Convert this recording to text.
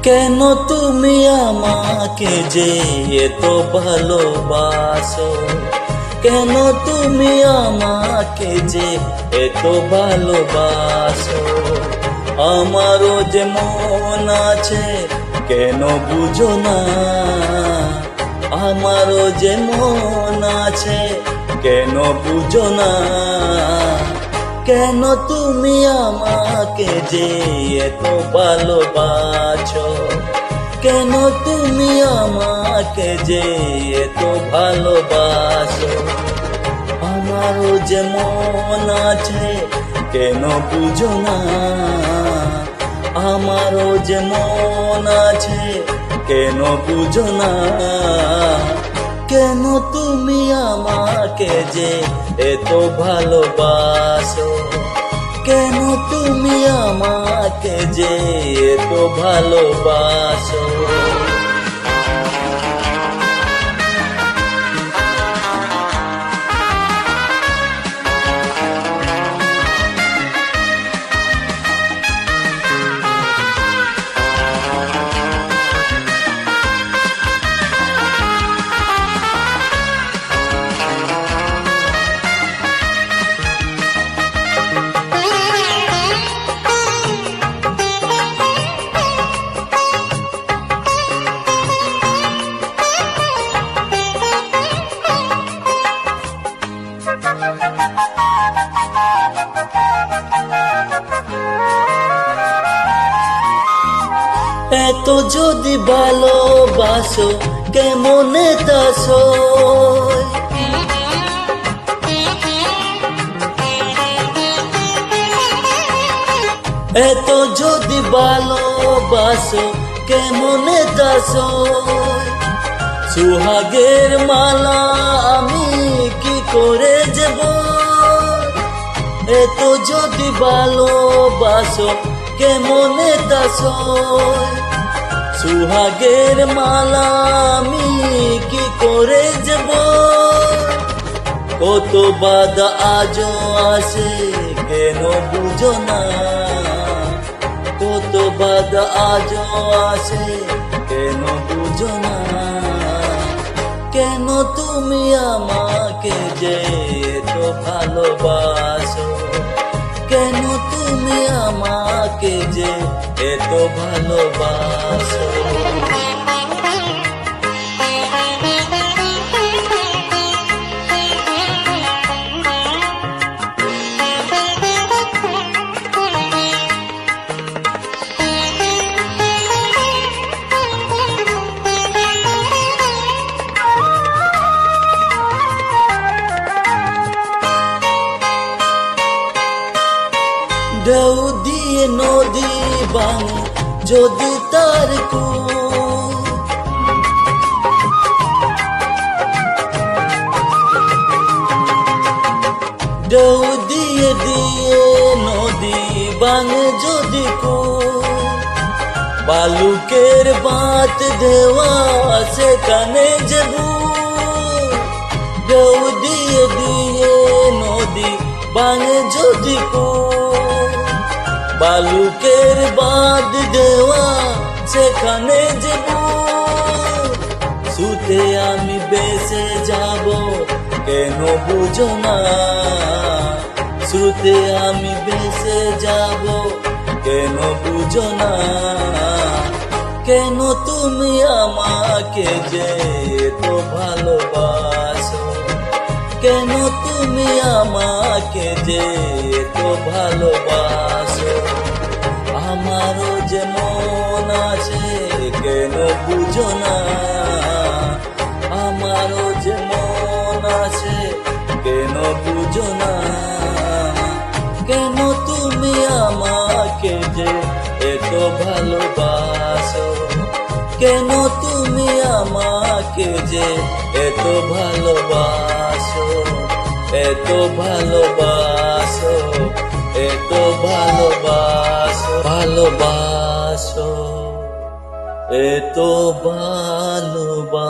কেন তুমি আমাকে যে এত ভালোবাসো, কেন তুমি আমাকে যে এত ভালোবাসো। আমারও যে মন আছে কেন বুঝো না, আমারও যে মন আছে কেন বুঝো না। কেন তুমি আমাকে যে এত ভালোবাসো, কেন তুমি আমাকে যে এত ভালোবাসো। আমারও যে মন আছে কেন বুঝো না, আমারও যে মন আছে কেন বুঝো না। কেন তুমি আমাকে যে এত ভালোবাসো, কেন তুমি আমাকে যে এত ভালোবাসো। এত যদি ভালোবাসো কেমনে তা সয়, এত যদি ভালোবাসো কেমনে তা সয়। সুহাগের মালা আমি কি করে যাব, এত যদি ভালোবাসো কেমনে তা সয়। সুহাগের মালা আমি কি করে যাব, কত বাধা আজও আসে কেন বুঝো না, কত বাধা আজও আসে কেন বুঝো না। কেন তুমি আমাকে যে এত ভালোবাসো, কেন তুমি আমাকে যে এত ভালোবাসো। ঢেউ দিয়ে নদী ভাঙে যদি তার কূল, ঢেউ দিয়ে দিয়ে নদী ভাঙে যদি কূল। বালুকের বাঁধ দেওয়া সেখানে যে ভুল, ঢেউ দিয়ে দিয়ে নদী ভাঙে যদি কূল। বালুকের বাঁধ দেওয়া সেখানে যে ভুল। শুতে আমি বেঁচে যাব কেন বুঝো না, শুতে আমি বেঁচে যাব কেন বুঝো না। কেন তুমি আমাকে যে এত ভালোবাসো, কেন তুমি আমাকে যে এত ভালোবাসো। আমারও যে মন আছে কেন বুঝো না, আমারও যে মন আছে কেন বুঝো না। কেন তুমি আমাকে যে এত ভালোবাসো, কেন তুমি আমাকে যে এত ভালোবাসো, এত ভালোবাসো, এত ভালোবাসো, ভালোবাসো, এত ভালোবাসো।